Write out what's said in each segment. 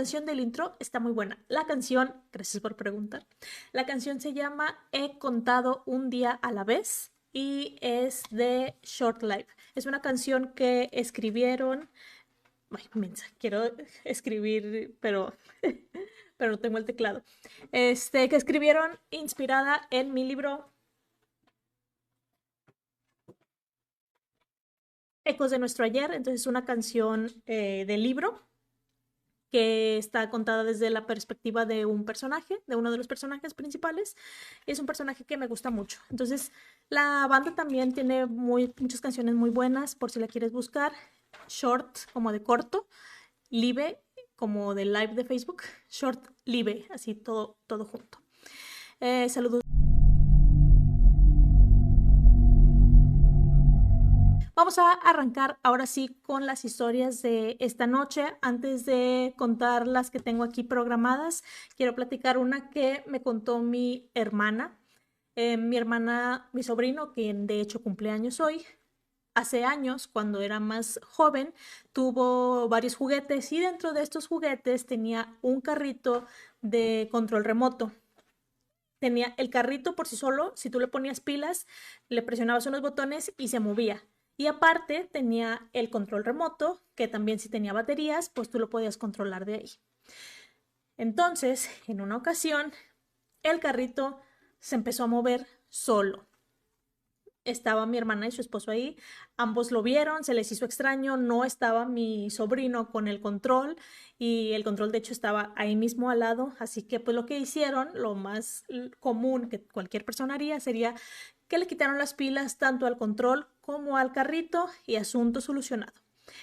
canción del intro está muy buena. La canción, gracias por preguntar, la canción se llama He contado un día a la vez y es de Short Life. Es una canción que escribieron. Ay, mensa, quiero escribir, pero no tengo el teclado. Que escribieron inspirada en mi libro Ecos de nuestro ayer. Entonces es una canción del libro que está contada desde la perspectiva de un personaje, de uno de los personajes principales. Y es un personaje que me gusta mucho. Entonces, la banda también tiene muchas canciones muy buenas, por si la quieres buscar. Short, como de corto, Live, como de live de Facebook. Short Live, así todo junto. Saludos. Vamos a arrancar ahora sí con las historias de esta noche. Antes de contar las que tengo aquí programadas, quiero platicar una que me contó mi hermana. Mi sobrino, quien de hecho cumpleaños hoy, hace años, cuando era más joven, tuvo varios juguetes y dentro de estos juguetes tenía un carrito de control remoto. Tenía el carrito por sí solo, si tú le ponías pilas, le presionabas unos botones y se movía. Y aparte tenía el control remoto, que también si tenía baterías, pues tú lo podías controlar de ahí. Entonces, en una ocasión, el carrito se empezó a mover solo. Estaba mi hermana y su esposo ahí, ambos lo vieron, se les hizo extraño, no estaba mi sobrino con el control y el control de hecho estaba ahí mismo al lado, así que pues lo que hicieron, lo más común que cualquier persona haría sería que le quitaron las pilas tanto al control como al carrito y asunto solucionado.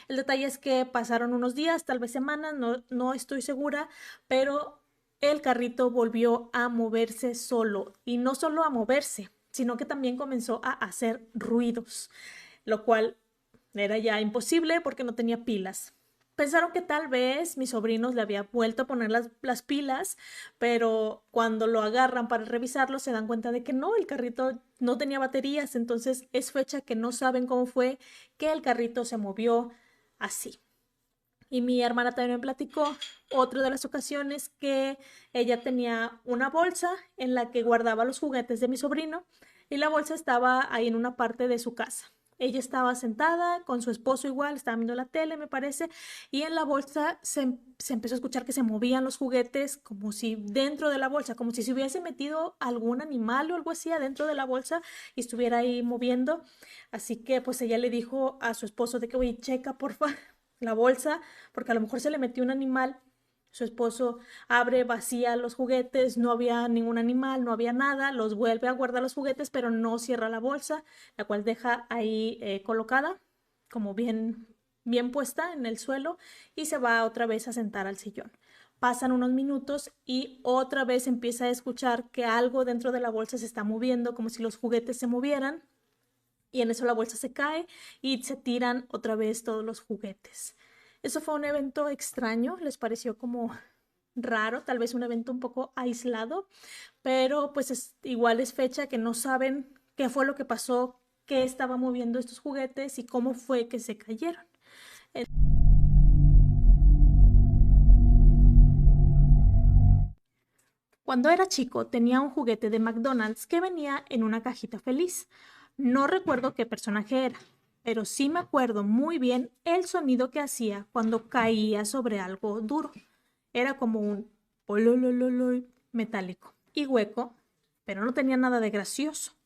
El detalle es que pasaron unos días, tal vez semanas, no estoy segura, pero el carrito volvió a moverse solo y no solo a moverse, sino que también comenzó a hacer ruidos, lo cual era ya imposible porque no tenía pilas. Pensaron que tal vez mis sobrinos le había vuelto a poner las pilas, pero cuando lo agarran para revisarlo se dan cuenta de que no, el carrito no tenía baterías, entonces es fecha que no saben cómo fue que el carrito se movió así. Y mi hermana también me platicó otra de las ocasiones que ella tenía una bolsa en la que guardaba los juguetes de mi sobrino y la bolsa estaba ahí en una parte de su casa. Ella estaba sentada con su esposo igual, estaban viendo la tele, me parece, y en la bolsa se empezó a escuchar que se movían los juguetes como si dentro de la bolsa, como si se hubiese metido algún animal o algo así adentro de la bolsa y estuviera ahí moviendo. Así que pues ella le dijo a su esposo de que, oye, checa porfa la bolsa, porque a lo mejor se le metió un animal. Su esposo abre, vacía los juguetes, no había ningún animal, no había nada, los vuelve a guardar los juguetes, pero no cierra la bolsa, la cual deja ahí colocada, como bien puesta en el suelo, y se va otra vez a sentar al sillón. Pasan unos minutos y otra vez empieza a escuchar que algo dentro de la bolsa se está moviendo, como si los juguetes se movieran, y en eso la bolsa se cae y se tiran otra vez todos los juguetes. Eso fue un evento extraño, les pareció como raro, tal vez un evento un poco aislado, pero pues igual es fecha que no saben qué fue lo que pasó, qué estaba moviendo estos juguetes y cómo fue que se cayeron. Cuando era chico tenía un juguete de McDonald's que venía en una cajita feliz. No recuerdo qué personaje era, pero sí me acuerdo muy bien el sonido que hacía cuando caía sobre algo duro. Era como un pololololoy metálico y hueco, pero no tenía nada de gracioso.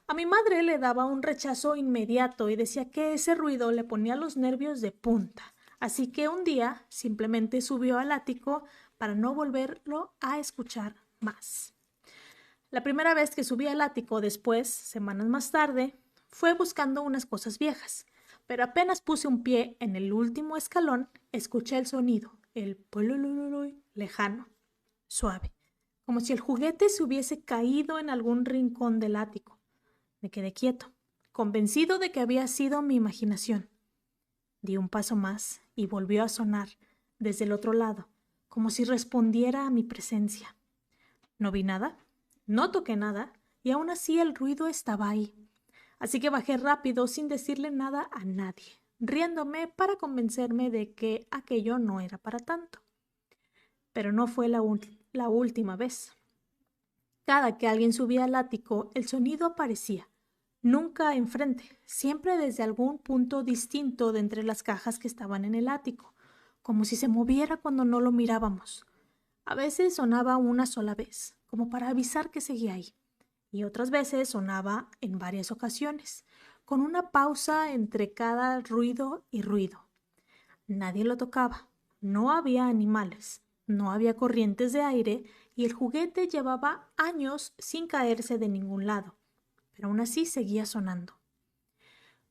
A mi madre le daba un rechazo inmediato y decía que ese ruido le ponía los nervios de punta. Así que un día simplemente subió al ático para no volverlo a escuchar más. La primera vez que subí al ático después, semanas más tarde, fue buscando unas cosas viejas, pero apenas puse un pie en el último escalón, escuché el sonido, el pololololoy lejano, suave, como si el juguete se hubiese caído en algún rincón del ático. Me quedé quieto, convencido de que había sido mi imaginación. Di un paso más y volvió a sonar desde el otro lado, como si respondiera a mi presencia. No vi nada, no toqué nada, y aún así el ruido estaba ahí. Así que bajé rápido sin decirle nada a nadie, riéndome para convencerme de que aquello no era para tanto. pero no fue la última vez. Cada que alguien subía al ático, el sonido aparecía. Nunca enfrente, siempre desde algún punto distinto de entre las cajas que estaban en el ático, como si se moviera cuando no lo mirábamos. A veces sonaba una sola vez, como para avisar que seguía ahí, y otras veces sonaba en varias ocasiones, con una pausa entre cada ruido y ruido. Nadie lo tocaba, no había animales, no había corrientes de aire y el juguete llevaba años sin caerse de ningún lado, pero aún así seguía sonando.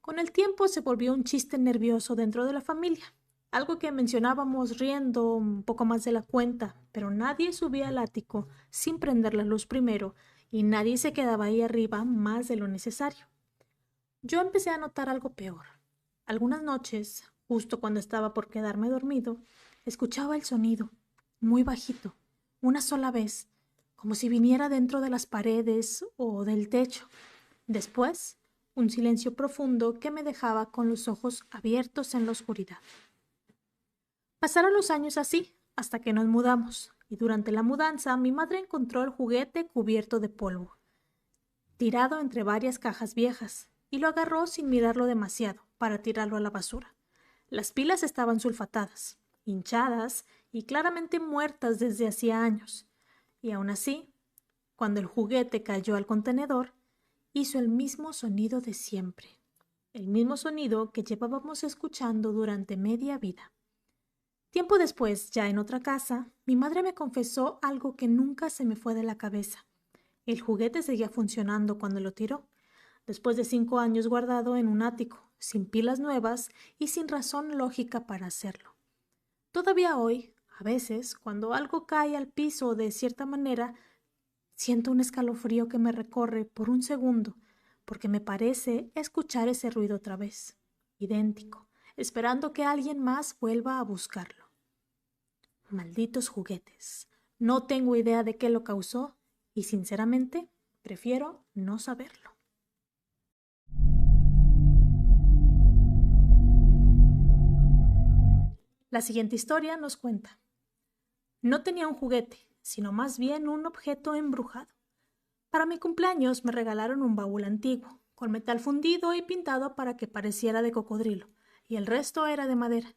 Con el tiempo se volvió un chiste nervioso dentro de la familia, algo que mencionábamos riendo un poco más de la cuenta, pero nadie subía al ático sin prender la luz primero y nadie se quedaba ahí arriba más de lo necesario. Yo empecé a notar algo peor. Algunas noches, justo cuando estaba por quedarme dormido, escuchaba el sonido, muy bajito, una sola vez, como si viniera dentro de las paredes o del techo. Después, un silencio profundo que me dejaba con los ojos abiertos en la oscuridad. Pasaron los años así, hasta que nos mudamos, y durante la mudanza mi madre encontró el juguete cubierto de polvo, tirado entre varias cajas viejas, y lo agarró sin mirarlo demasiado, para tirarlo a la basura. Las pilas estaban sulfatadas, hinchadas y claramente muertas desde hacía años, y aún así, cuando el juguete cayó al contenedor, hizo el mismo sonido de siempre, el mismo sonido que llevábamos escuchando durante media vida. Tiempo después, ya en otra casa, mi madre me confesó algo que nunca se me fue de la cabeza. El juguete seguía funcionando cuando lo tiró, después de 5 años guardado en un ático, sin pilas nuevas y sin razón lógica para hacerlo. Todavía hoy, a veces, cuando algo cae al piso de cierta manera, siento un escalofrío que me recorre por un segundo, porque me parece escuchar ese ruido otra vez, idéntico, esperando que alguien más vuelva a buscarlo. Malditos juguetes. No tengo idea de qué lo causó y sinceramente prefiero no saberlo. La siguiente historia nos cuenta: no tenía un juguete, sino más bien un objeto embrujado. Para mi cumpleaños me regalaron un baúl antiguo, con metal fundido y pintado para que pareciera de cocodrilo, y el resto era de madera.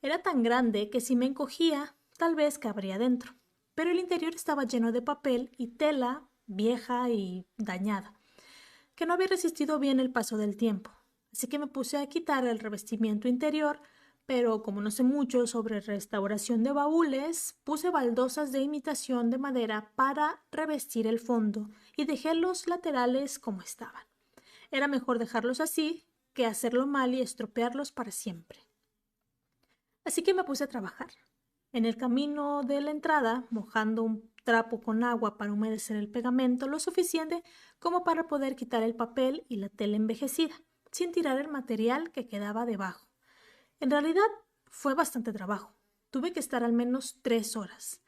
Era tan grande que si me encogía, tal vez cabría dentro, pero el interior estaba lleno de papel y tela vieja y dañada, que no había resistido bien el paso del tiempo. Así que me puse a quitar el revestimiento interior, pero como no sé mucho sobre restauración de baúles, puse baldosas de imitación de madera para revestir el fondo y dejé los laterales como estaban. Era mejor dejarlos así que hacerlo mal y estropearlos para siempre. Así que me puse a trabajar. En el camino de la entrada, mojando un trapo con agua para humedecer el pegamento lo suficiente como para poder quitar el papel y la tela envejecida, sin tirar el material que quedaba debajo. En realidad fue bastante trabajo. Tuve que estar al menos 3 horas.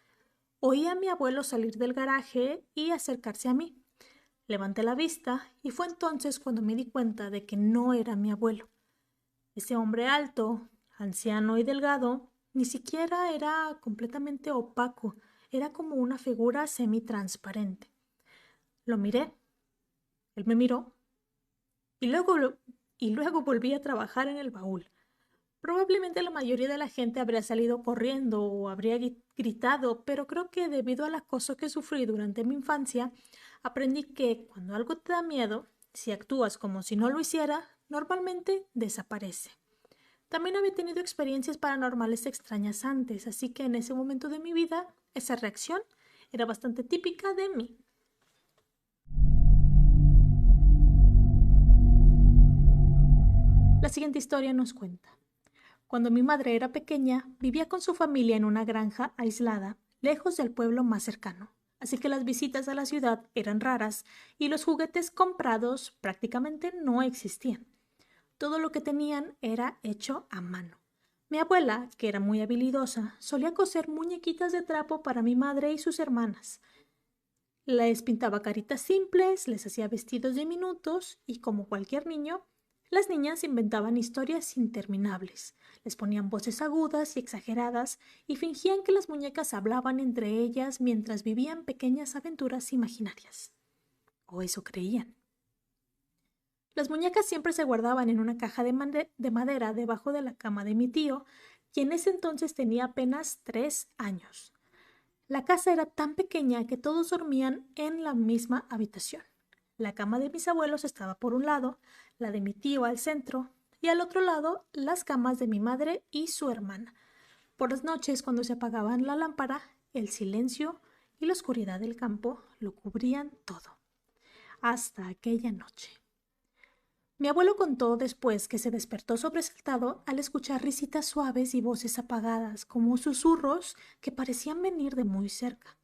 Oí a mi abuelo salir del garaje y acercarse a mí. Levanté la vista y fue entonces cuando me di cuenta de que no era mi abuelo. Ese hombre alto, anciano y delgado, ni siquiera era completamente opaco, era como una figura semitransparente. Lo miré, él me miró y luego volví a trabajar en el baúl. Probablemente la mayoría de la gente habría salido corriendo o habría gritado, pero creo que debido al acoso que sufrí durante mi infancia, aprendí que cuando algo te da miedo, si actúas como si no lo hiciera, normalmente desaparece. También había tenido experiencias paranormales extrañas antes, así que en ese momento de mi vida, esa reacción era bastante típica de mí. La siguiente historia nos cuenta: cuando mi madre era pequeña, vivía con su familia en una granja aislada, lejos del pueblo más cercano. Así que las visitas a la ciudad eran raras y los juguetes comprados prácticamente no existían. Todo lo que tenían era hecho a mano. Mi abuela, que era muy habilidosa, solía coser muñequitas de trapo para mi madre y sus hermanas. Les pintaba caritas simples, les hacía vestidos diminutos y, como cualquier niño, Las niñas inventaban historias interminables, les ponían voces agudas y exageradas y fingían que las muñecas hablaban entre ellas mientras vivían pequeñas aventuras imaginarias. O eso creían. Las muñecas siempre se guardaban en una caja de madera debajo de la cama de mi tío, quien en ese entonces tenía apenas 3 años. La casa era tan pequeña que todos dormían en la misma habitación. La cama de mis abuelos estaba por un lado, la de mi tío al centro, y al otro lado las camas de mi madre y su hermana. Por las noches, cuando se apagaban la lámpara, el silencio y la oscuridad del campo lo cubrían todo. Hasta aquella noche. Mi abuelo contó después que se despertó sobresaltado al escuchar risitas suaves y voces apagadas, como susurros que parecían venir de muy cerca.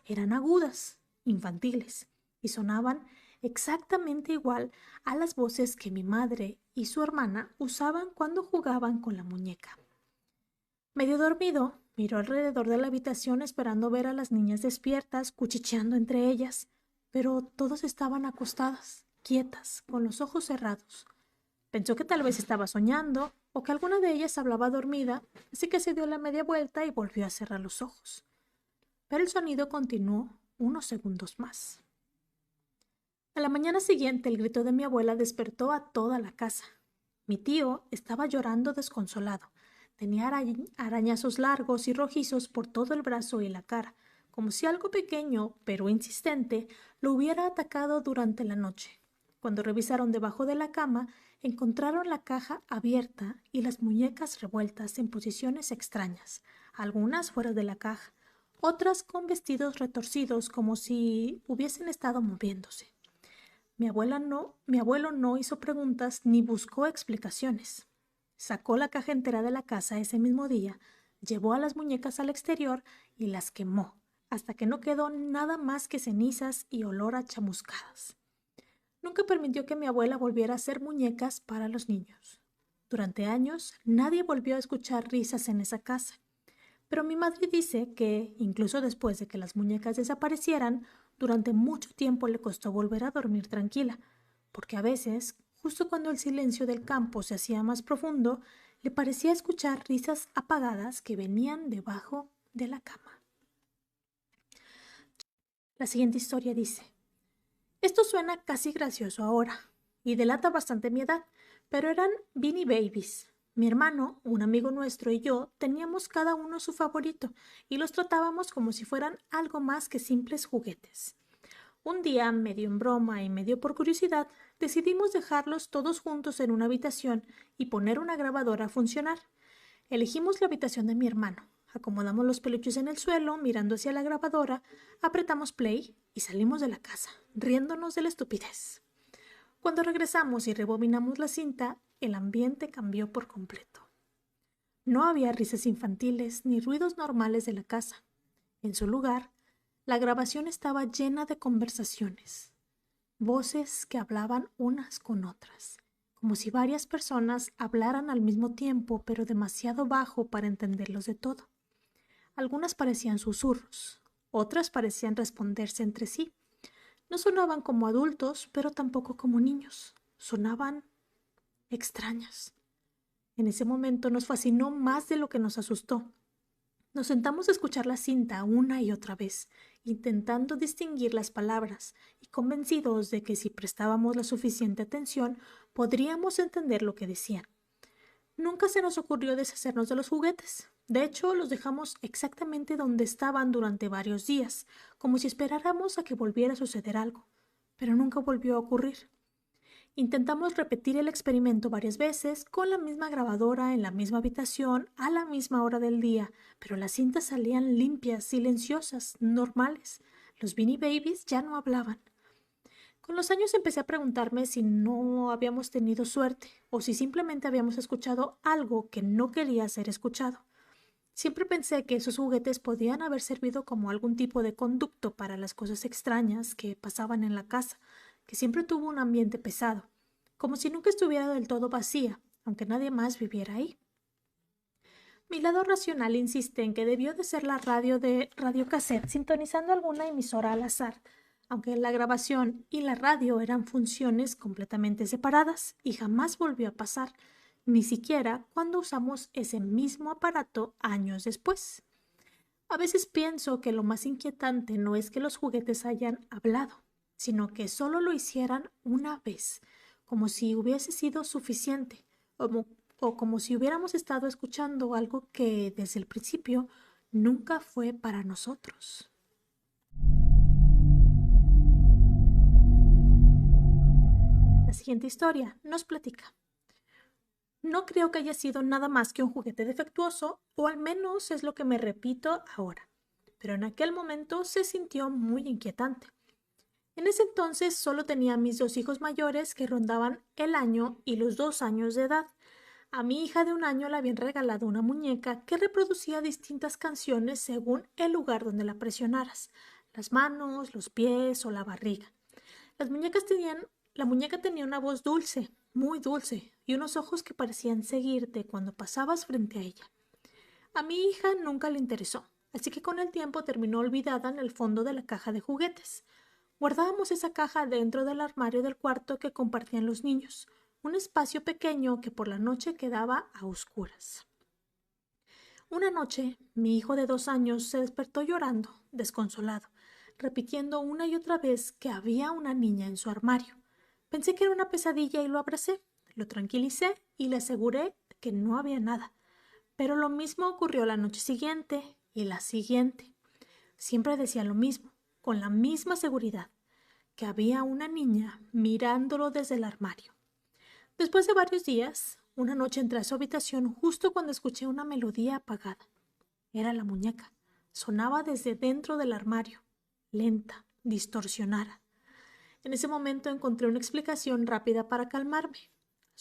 Eran agudas, infantiles, y sonaban exactamente igual a las voces que mi madre y su hermana usaban cuando jugaban con la muñeca. Medio dormido, miró alrededor de la habitación esperando ver a las niñas despiertas, cuchicheando entre ellas, pero todas estaban acostadas, quietas, con los ojos cerrados. Pensó que tal vez estaba soñando o que alguna de ellas hablaba dormida, así que se dio la media vuelta y volvió a cerrar los ojos. Pero el sonido continuó unos segundos más. A la mañana siguiente, el grito de mi abuela despertó a toda la casa. Mi tío estaba llorando desconsolado. Tenía arañazos largos y rojizos por todo el brazo y la cara, como si algo pequeño, pero insistente, lo hubiera atacado durante la noche. Cuando revisaron debajo de la cama, encontraron la caja abierta y las muñecas revueltas en posiciones extrañas, algunas fuera de la caja, otras con vestidos retorcidos como si hubiesen estado moviéndose. Mi abuelo no hizo preguntas ni buscó explicaciones. Sacó la caja entera de la casa ese mismo día, llevó a las muñecas al exterior y las quemó, hasta que no quedó nada más que cenizas y olor a chamuscadas. Nunca permitió que mi abuela volviera a hacer muñecas para los niños. Durante años, nadie volvió a escuchar risas en esa casa. Pero mi madre dice que, incluso después de que las muñecas desaparecieran, durante mucho tiempo le costó volver a dormir tranquila, porque a veces, justo cuando el silencio del campo se hacía más profundo, le parecía escuchar risas apagadas que venían debajo de la cama. La siguiente historia dice: esto suena casi gracioso ahora, y delata bastante mi edad, pero eran Beanie Babies. Mi hermano, un amigo nuestro y yo teníamos cada uno su favorito y los tratábamos como si fueran algo más que simples juguetes. Un día, medio en broma y medio por curiosidad, decidimos dejarlos todos juntos en una habitación y poner una grabadora a funcionar. Elegimos la habitación de mi hermano, acomodamos los peluches en el suelo, mirando hacia la grabadora, apretamos play y salimos de la casa, riéndonos de la estupidez. Cuando regresamos y rebobinamos la cinta, el ambiente cambió por completo. No había risas infantiles ni ruidos normales de la casa. En su lugar, la grabación estaba llena de conversaciones, voces que hablaban unas con otras, como si varias personas hablaran al mismo tiempo, pero demasiado bajo para entenderlos de todo. Algunas parecían susurros, otras parecían responderse entre sí. No sonaban como adultos, pero tampoco como niños. Sonaban extrañas. En ese momento nos fascinó más de lo que nos asustó. Nos sentamos a escuchar la cinta una y otra vez, intentando distinguir las palabras y convencidos de que si prestábamos la suficiente atención, podríamos entender lo que decían. Nunca se nos ocurrió deshacernos de los juguetes. De hecho, los dejamos exactamente donde estaban durante varios días, como si esperáramos a que volviera a suceder algo, pero nunca volvió a ocurrir. Intentamos repetir el experimento varias veces, con la misma grabadora, en la misma habitación, a la misma hora del día, pero las cintas salían limpias, silenciosas, normales. Los Beanie Babies ya no hablaban. Con los años empecé a preguntarme si no habíamos tenido suerte o si simplemente habíamos escuchado algo que no quería ser escuchado. Siempre pensé que esos juguetes podían haber servido como algún tipo de conducto para las cosas extrañas que pasaban en la casa, que siempre tuvo un ambiente pesado, como si nunca estuviera del todo vacía, aunque nadie más viviera ahí. Mi lado racional insiste en que debió de ser la radio de radiocassette sintonizando alguna emisora al azar. aunque la grabación y la radio eran funciones completamente separadas y jamás volvió a pasar, ni siquiera cuando usamos ese mismo aparato años después. A veces pienso que lo más inquietante no es que los juguetes hayan hablado, sino que solo lo hicieran una vez, como si hubiese sido suficiente, o como si hubiéramos estado escuchando algo que desde el principio nunca fue para nosotros. La siguiente historia nos platica. No creo que haya sido nada más que un juguete defectuoso, o al menos es lo que me repito ahora, pero en aquel momento se sintió muy inquietante. En ese entonces solo tenía a mis 2 hijos mayores que rondaban el año y los 2 años de edad. A mi hija de 1 año le habían regalado una muñeca que reproducía distintas canciones según el lugar donde la presionaras, las manos, los pies o la barriga. La muñeca tenía una voz dulce, muy dulce, y unos ojos que parecían seguirte cuando pasabas frente a ella. A mi hija nunca le interesó, así que con el tiempo terminó olvidada en el fondo de la caja de juguetes. Guardábamos esa caja dentro del armario del cuarto que compartían los niños, un espacio pequeño que por la noche quedaba a oscuras. Una noche, mi hijo de 2 años se despertó llorando, desconsolado, repitiendo una y otra vez que había una niña en su armario. Pensé que era una pesadilla y lo abracé, lo tranquilicé y le aseguré que no había nada. Pero lo mismo ocurrió la noche siguiente y la siguiente. Siempre decía lo mismo, con la misma seguridad, que había una niña mirándolo desde el armario. Después de varios días, una noche entré a su habitación justo cuando escuché una melodía apagada. Era la muñeca. Sonaba desde dentro del armario, lenta, distorsionada. En ese momento encontré una explicación rápida para calmarme.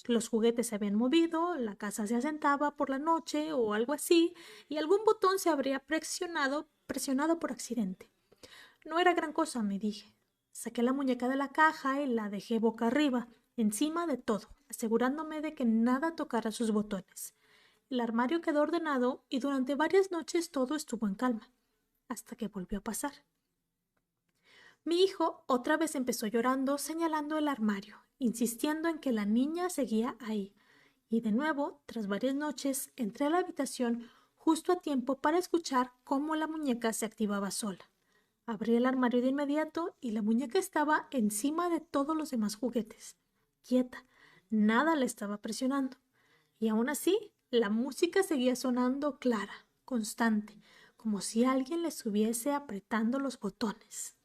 Los juguetes se habían movido, la casa se asentaba por la noche o algo así, y algún botón se habría presionado por accidente. No era gran cosa, me dije. Saqué la muñeca de la caja y la dejé boca arriba, encima de todo, asegurándome de que nada tocara sus botones. El armario quedó ordenado y durante varias noches todo estuvo en calma, hasta que volvió a pasar. Mi hijo otra vez empezó llorando, señalando el armario, insistiendo en que la niña seguía ahí. Y de nuevo, tras varias noches, entré a la habitación justo a tiempo para escuchar cómo la muñeca se activaba sola. Abrí el armario de inmediato y la muñeca estaba encima de todos los demás juguetes, quieta, nada la estaba presionando. Y aún así, la música seguía sonando clara, constante, como si alguien le estuviese apretando los botones.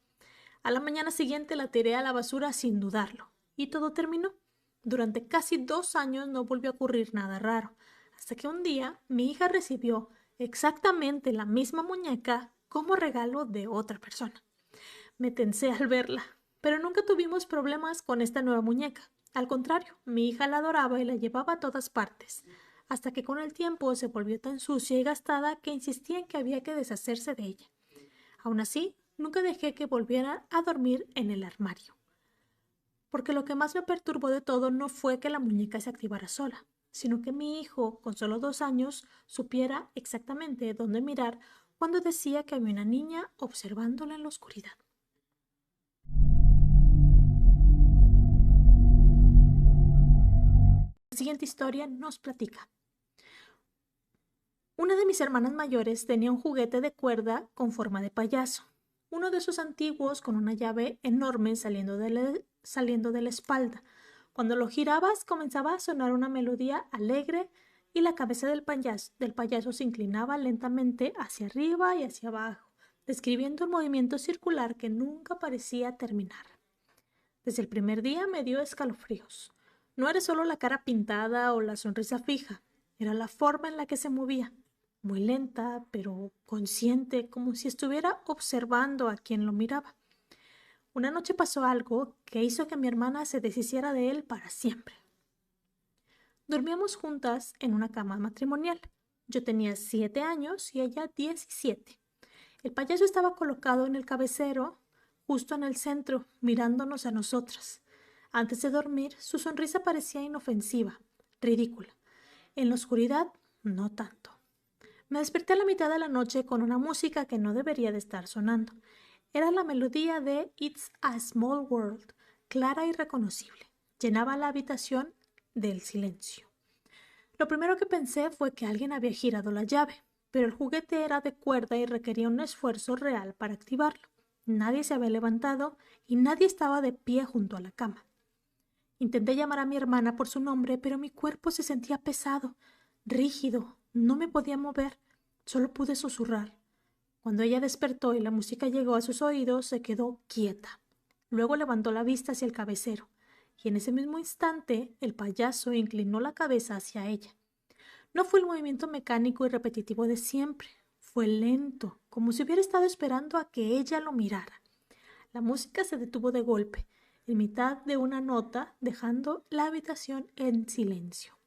A la mañana siguiente la tiré a la basura sin dudarlo, y todo terminó. Durante casi 2 años no volvió a ocurrir nada raro, hasta que un día mi hija recibió exactamente la misma muñeca como regalo de otra persona. Me tensé al verla, pero nunca tuvimos problemas con esta nueva muñeca. Al contrario, mi hija la adoraba y la llevaba a todas partes, hasta que con el tiempo se volvió tan sucia y gastada que insistía en que había que deshacerse de ella. Aún así, nunca dejé que volviera a dormir en el armario, porque lo que más me perturbó de todo no fue que la muñeca se activara sola, sino que mi hijo, con solo 2 años, supiera exactamente dónde mirar cuando decía que había una niña observándola en la oscuridad. La siguiente historia nos platica. Una de mis hermanas mayores tenía un juguete de cuerda con forma de payaso, uno de esos antiguos con una llave enorme saliendo de la espalda. Cuando lo girabas comenzaba a sonar una melodía alegre y la cabeza del payaso se inclinaba lentamente hacia arriba y hacia abajo, describiendo un movimiento circular que nunca parecía terminar. Desde el primer día me dio escalofríos. No era solo la cara pintada o la sonrisa fija, era la forma en la que se movía, muy lenta, pero consciente, como si estuviera observando a quien lo miraba. Una noche pasó algo que hizo que mi hermana se deshiciera de él para siempre. Dormíamos juntas en una cama matrimonial. Yo tenía 7 años y ella 17. El payaso estaba colocado en el cabecero, justo en el centro, mirándonos a nosotras. Antes de dormir, su sonrisa parecía inofensiva, ridícula. En la oscuridad, no tanto. Me desperté a la mitad de la noche con una música que no debería de estar sonando. Era la melodía de It's a Small World, clara y reconocible. Llenaba la habitación del silencio. Lo primero que pensé fue que alguien había girado la llave, pero el juguete era de cuerda y requería un esfuerzo real para activarlo. Nadie se había levantado y nadie estaba de pie junto a la cama. Intenté llamar a mi hermana por su nombre, pero mi cuerpo se sentía pesado, rígido, no me podía mover, solo pude susurrar. Cuando ella despertó y la música llegó a sus oídos, se quedó quieta. Luego levantó la vista hacia el cabecero, y en ese mismo instante el payaso inclinó la cabeza hacia ella. No fue el movimiento mecánico y repetitivo de siempre, fue lento, como si hubiera estado esperando a que ella lo mirara. La música se detuvo de golpe, en mitad de una nota, dejando la habitación en silencio.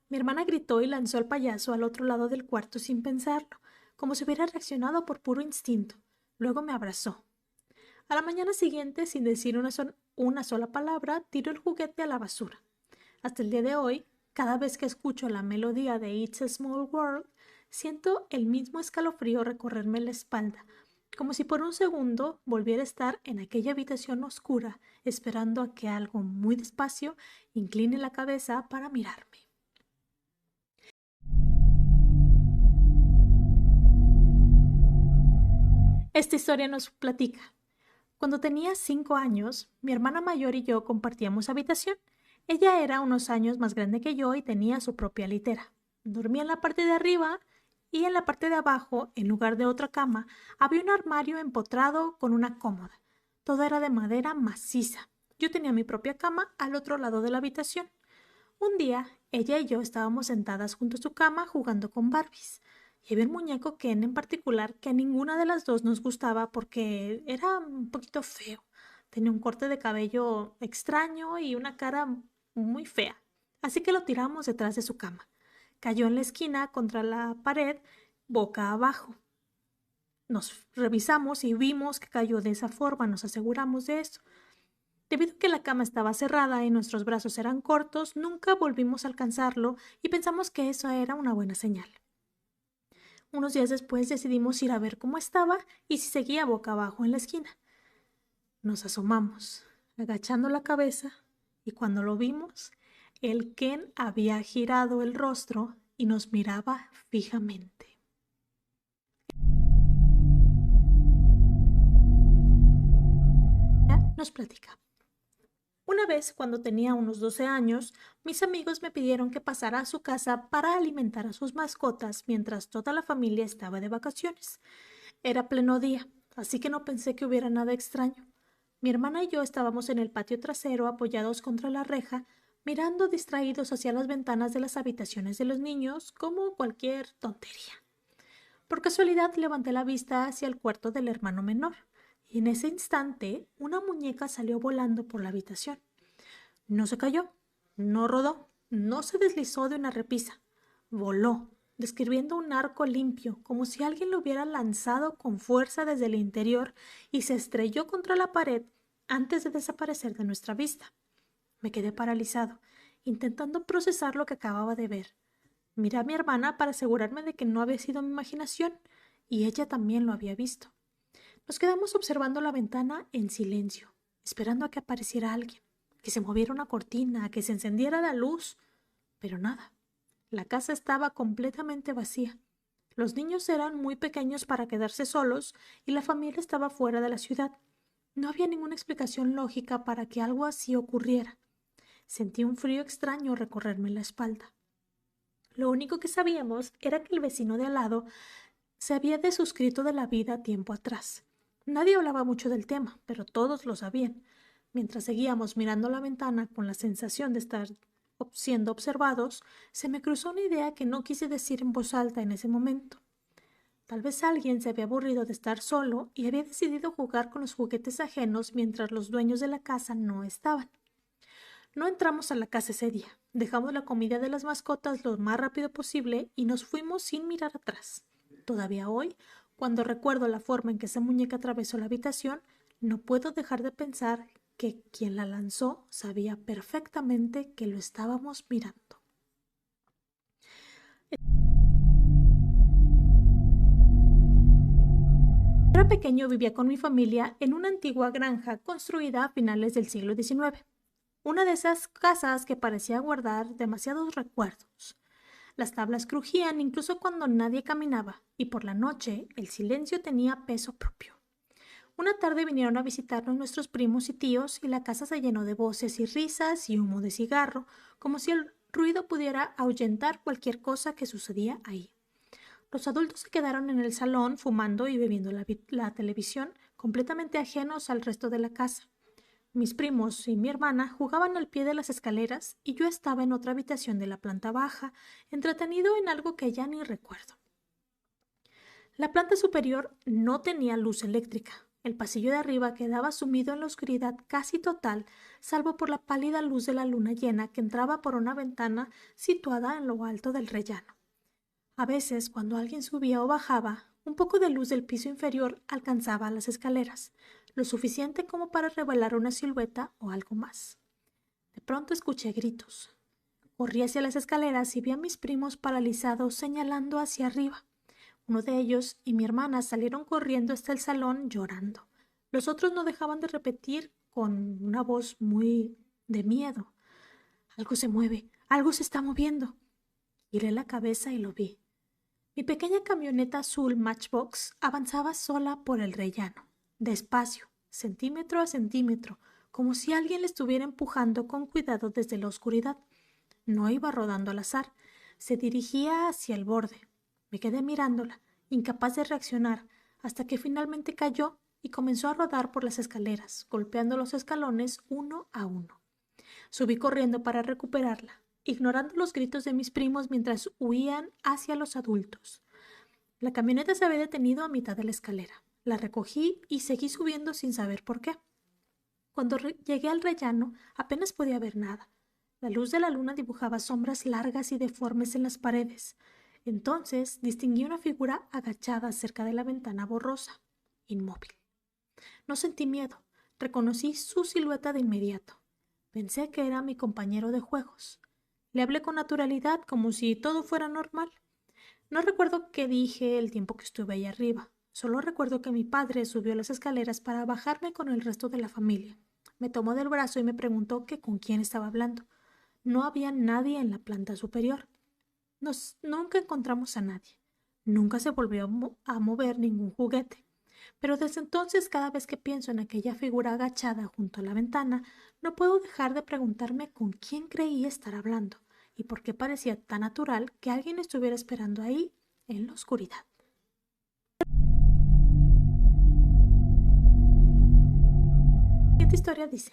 Mi hermana gritó y lanzó al payaso al otro lado del cuarto sin pensarlo, como si hubiera reaccionado por puro instinto. Luego me abrazó. A la mañana siguiente, sin decir una sola palabra, tiró el juguete a la basura. Hasta el día de hoy, cada vez que escucho la melodía de It's a Small World, siento el mismo escalofrío recorrerme la espalda, como si por un segundo volviera a estar en aquella habitación oscura, esperando a que algo muy despacio incline la cabeza para mirarme. Esta historia nos platica. Cuando tenía 5 años, mi hermana mayor y yo compartíamos habitación. Ella era unos años más grande que yo y tenía su propia litera. Dormía en la parte de arriba y en la parte de abajo, en lugar de otra cama, había un armario empotrado con una cómoda. Todo era de madera maciza. Yo tenía mi propia cama al otro lado de la habitación. Un día, ella y yo estábamos sentadas junto a su cama jugando con Barbies. Y había un muñeco Ken en particular que a ninguna de las dos nos gustaba porque era un poquito feo. Tenía un corte de cabello extraño y una cara muy fea. Así que lo tiramos detrás de su cama. Cayó en la esquina contra la pared, boca abajo. Nos revisamos y vimos que cayó de esa forma, nos aseguramos de eso. Debido a que la cama estaba cerrada y nuestros brazos eran cortos, nunca volvimos a alcanzarlo y pensamos que eso era una buena señal. Unos días después decidimos ir a ver cómo estaba y si seguía boca abajo en la esquina. Nos asomamos, agachando la cabeza, y cuando lo vimos, el Ken había girado el rostro y nos miraba fijamente. Nos platica. Una vez, cuando tenía unos 12 años, mis amigos me pidieron que pasara a su casa para alimentar a sus mascotas mientras toda la familia estaba de vacaciones. Era pleno día, así que no pensé que hubiera nada extraño. Mi hermana y yo estábamos en el patio trasero apoyados contra la reja, mirando distraídos hacia las ventanas de las habitaciones de los niños como cualquier tontería. Por casualidad levanté la vista hacia el cuarto del hermano menor, y en ese instante una muñeca salió volando por la habitación. No se cayó, no rodó, no se deslizó de una repisa. Voló, describiendo un arco limpio, como si alguien lo hubiera lanzado con fuerza desde el interior y se estrelló contra la pared antes de desaparecer de nuestra vista. Me quedé paralizado, intentando procesar lo que acababa de ver. Miré a mi hermana para asegurarme de que no había sido mi imaginación, y ella también lo había visto. Nos quedamos observando la ventana en silencio, esperando a que apareciera alguien, que se moviera una cortina, que se encendiera la luz, pero nada. La casa estaba completamente vacía. Los niños eran muy pequeños para quedarse solos y la familia estaba fuera de la ciudad. No había ninguna explicación lógica para que algo así ocurriera. Sentí un frío extraño recorrerme la espalda. Lo único que sabíamos era que el vecino de al lado se había desuscrito de la vida tiempo atrás. Nadie hablaba mucho del tema, pero todos lo sabían. Mientras seguíamos mirando la ventana con la sensación de estar siendo observados, se me cruzó una idea que no quise decir en voz alta en ese momento. Tal vez alguien se había aburrido de estar solo y había decidido jugar con los juguetes ajenos mientras los dueños de la casa no estaban. No entramos a la casa ese día. Dejamos la comida de las mascotas lo más rápido posible y nos fuimos sin mirar atrás. Todavía hoy, cuando recuerdo la forma en que esa muñeca atravesó la habitación, no puedo dejar de pensar que quien la lanzó sabía perfectamente que lo estábamos mirando. Era pequeño vivía con mi familia en una antigua granja construida a finales del siglo XIX. Una de esas casas que parecía guardar demasiados recuerdos. Las tablas crujían incluso cuando nadie caminaba, y por la noche el silencio tenía peso propio. Una tarde vinieron a visitarnos nuestros primos y tíos y la casa se llenó de voces y risas y humo de cigarro, como si el ruido pudiera ahuyentar cualquier cosa que sucedía ahí. Los adultos se quedaron en el salón fumando y bebiendo la televisión, completamente ajenos al resto de la casa. Mis primos y mi hermana jugaban al pie de las escaleras y yo estaba en otra habitación de la planta baja, entretenido en algo que ya ni recuerdo. La planta superior no tenía luz eléctrica. El pasillo de arriba quedaba sumido en la oscuridad casi total, salvo por la pálida luz de la luna llena que entraba por una ventana situada en lo alto del rellano. A veces, cuando alguien subía o bajaba, un poco de luz del piso inferior alcanzaba las escaleras, lo suficiente como para revelar una silueta o algo más. De pronto escuché gritos. Corrí hacia las escaleras y vi a mis primos paralizados señalando hacia arriba. Uno de ellos y mi hermana salieron corriendo hasta el salón llorando. Los otros no dejaban de repetir con una voz muy de miedo. Algo se mueve, algo se está moviendo. Giré la cabeza y lo vi. Mi pequeña camioneta azul Matchbox avanzaba sola por el rellano, despacio, centímetro a centímetro, como si alguien la estuviera empujando con cuidado desde la oscuridad. No iba rodando al azar, se dirigía hacia el borde. Me quedé mirándola, incapaz de reaccionar, hasta que finalmente cayó y comenzó a rodar por las escaleras, golpeando los escalones uno a uno. Subí corriendo para recuperarla, ignorando los gritos de mis primos mientras huían hacia los adultos. La camioneta se había detenido a mitad de la escalera. La recogí y seguí subiendo sin saber por qué. Cuando llegué al rellano, apenas podía ver nada. La luz de la luna dibujaba sombras largas y deformes en las paredes. Entonces distinguí una figura agachada cerca de la ventana borrosa, inmóvil. No sentí miedo. Reconocí su silueta de inmediato. Pensé que era mi compañero de juegos. Le hablé con naturalidad, como si todo fuera normal. No recuerdo qué dije el tiempo que estuve ahí arriba. Solo recuerdo que mi padre subió las escaleras para bajarme con el resto de la familia. Me tomó del brazo y me preguntó que con quién estaba hablando. No había nadie en la planta superior. Nunca encontramos a nadie. Nunca se volvió a mover ningún juguete. Pero desde entonces, cada vez que pienso en aquella figura agachada junto a la ventana, no puedo dejar de preguntarme con quién creí estar hablando y por qué parecía tan natural que alguien estuviera esperando ahí en la oscuridad. La siguiente historia dice: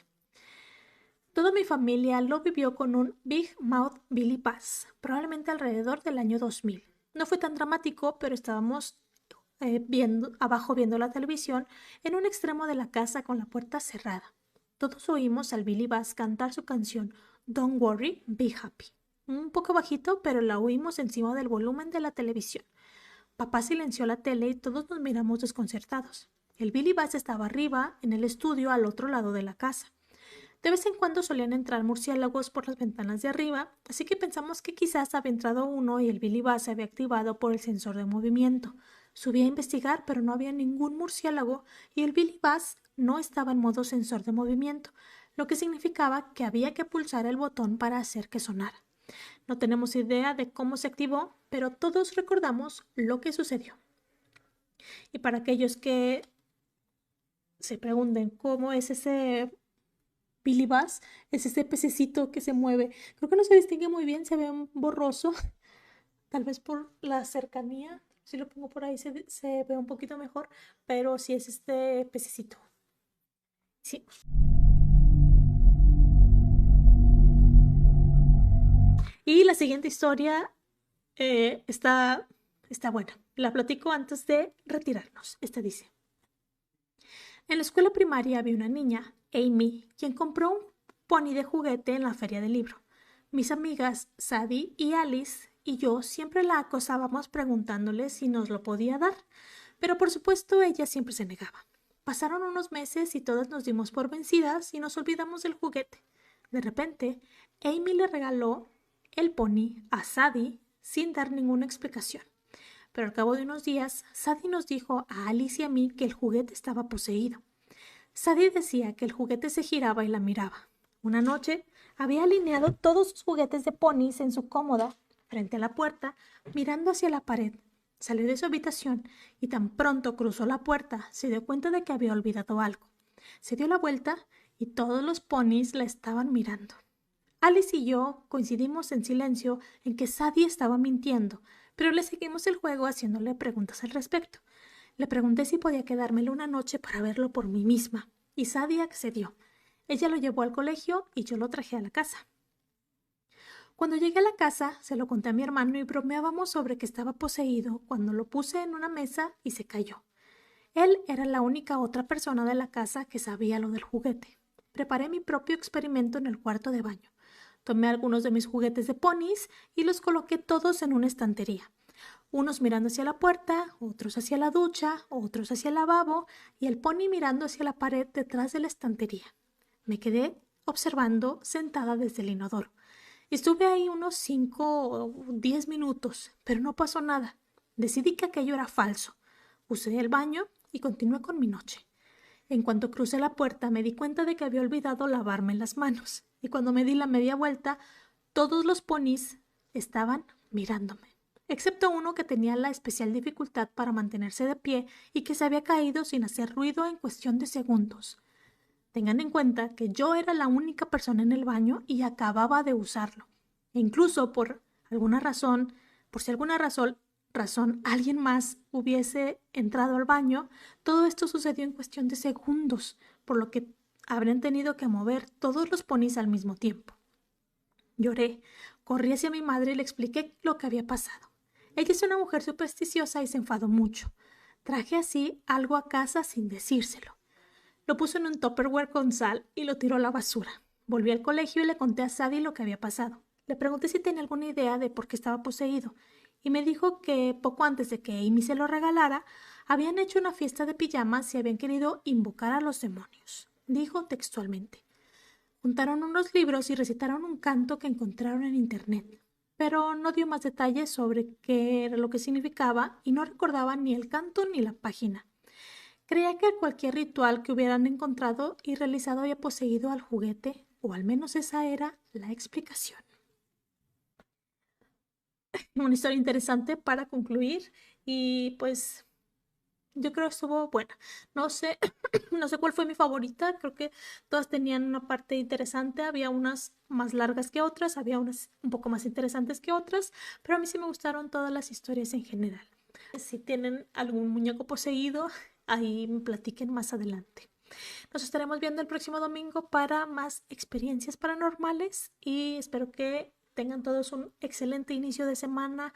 toda mi familia lo vivió con un Big Mouth Billy Bass, probablemente alrededor del año 2000. No fue tan dramático, pero estábamos abajo viendo la televisión en un extremo de la casa con la puerta cerrada. Todos oímos al Billy Bass cantar su canción Don't Worry, Be Happy. Un poco bajito, pero la oímos encima del volumen de la televisión. Papá silenció la tele y todos nos miramos desconcertados. El Billy Bass estaba arriba, en el estudio, al otro lado de la casa. De vez en cuando solían entrar murciélagos por las ventanas de arriba, así que pensamos que quizás había entrado uno y el Billy Bass se había activado por el sensor de movimiento. Subí a investigar, pero no había ningún murciélago y el Billy Bass no estaba en modo sensor de movimiento, lo que significaba que había que pulsar el botón para hacer que sonara. No tenemos idea de cómo se activó, pero todos recordamos lo que sucedió. Y para aquellos que se pregunten cómo es ese Billy Bass, es ese pececito que se mueve. Creo que no se distingue muy bien, se ve borroso, tal vez por la cercanía. Si lo pongo por ahí se ve un poquito mejor, pero sí es este pececito. Sí. Y la siguiente historia está buena. La platico antes de retirarnos. Esta dice: en la escuela primaria había una niña, Amy, quien compró un pony de juguete en la feria del libro. Mis amigas Sadie y Alice y yo siempre la acosábamos preguntándole si nos lo podía dar, pero por supuesto ella siempre se negaba. Pasaron unos meses y todas nos dimos por vencidas y nos olvidamos del juguete. De repente, Amy le regaló el pony a Sadie sin dar ninguna explicación. pero al cabo de unos días, Sadie nos dijo a Alice y a mí que el juguete estaba poseído. Sadie decía que el juguete se giraba y la miraba. Una noche había alineado todos sus juguetes de ponis en su cómoda, frente a la puerta, mirando hacia la pared. Salió de su habitación y tan pronto cruzó la puerta, se dio cuenta de que había olvidado algo. Se dio la vuelta y todos los ponis la estaban mirando. Alice y yo coincidimos en silencio en que Sadie estaba mintiendo, pero le seguimos el juego haciéndole preguntas al respecto. Le pregunté si podía quedármelo una noche para verlo por mí misma, y Sadie accedió. Ella lo llevó al colegio y yo lo traje a la casa. Cuando llegué a la casa, se lo conté a mi hermano y bromeábamos sobre que estaba poseído cuando lo puse en una mesa y se cayó. Él era la única otra persona de la casa que sabía lo del juguete. Preparé mi propio experimento en el cuarto de baño. Tomé algunos de mis juguetes de ponis y los coloqué todos en una estantería. Unos mirando hacia la puerta, otros hacia la ducha, otros hacia el lavabo y el pony mirando hacia la pared detrás de la estantería. Me quedé observando sentada desde el inodoro. Estuve ahí unos 5 o 10 minutos, pero no pasó nada. Decidí que aquello era falso. Usé el baño y continué con mi noche. En cuanto crucé la puerta, me di cuenta de que había olvidado lavarme las manos. Y cuando me di la media vuelta, todos los ponis estaban mirándome, excepto uno que tenía la especial dificultad para mantenerse de pie y que se había caído sin hacer ruido en cuestión de segundos. Tengan en cuenta que yo era la única persona en el baño y acababa de usarlo. E incluso por si alguna razón alguien más hubiese entrado al baño, todo esto sucedió en cuestión de segundos, por lo que habrían tenido que mover todos los ponis al mismo tiempo. Lloré, corrí hacia mi madre y le expliqué lo que había pasado. Ella es una mujer supersticiosa y se enfadó mucho. Traje así algo a casa sin decírselo. Lo puso en un Tupperware con sal y lo tiró a la basura. Volví al colegio y le conté a Sadie lo que había pasado. Le pregunté si tenía alguna idea de por qué estaba poseído y me dijo que poco antes de que Amy se lo regalara, habían hecho una fiesta de pijamas y habían querido invocar a los demonios. Dijo textualmente. Juntaron unos libros y recitaron un canto que encontraron en internet, pero no dio más detalles sobre qué era lo que significaba y no recordaba ni el canto ni la página. Creía que cualquier ritual que hubieran encontrado y realizado había poseído al juguete, o al menos esa era la explicación. Una historia interesante para concluir y pues yo creo que estuvo buena. No sé, no sé cuál fue mi favorita, creo que todas tenían una parte interesante, había unas más largas que otras, había unas un poco más interesantes que otras, pero a mí sí me gustaron todas las historias en general. Si tienen algún muñeco poseído, ahí me platiquen más adelante. Nos estaremos viendo el próximo domingo para más experiencias paranormales y espero que tengan todos un excelente inicio de semana.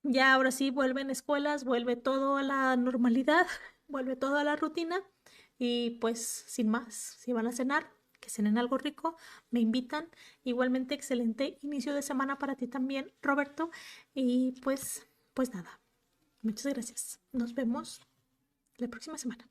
Ya ahora sí vuelven escuelas, vuelve todo a la normalidad, vuelve todo a la rutina y pues sin más, si van a cenar, que cenen algo rico, me invitan. Igualmente excelente inicio de semana para ti también, Roberto, y pues nada. Muchas gracias. Nos vemos la próxima semana.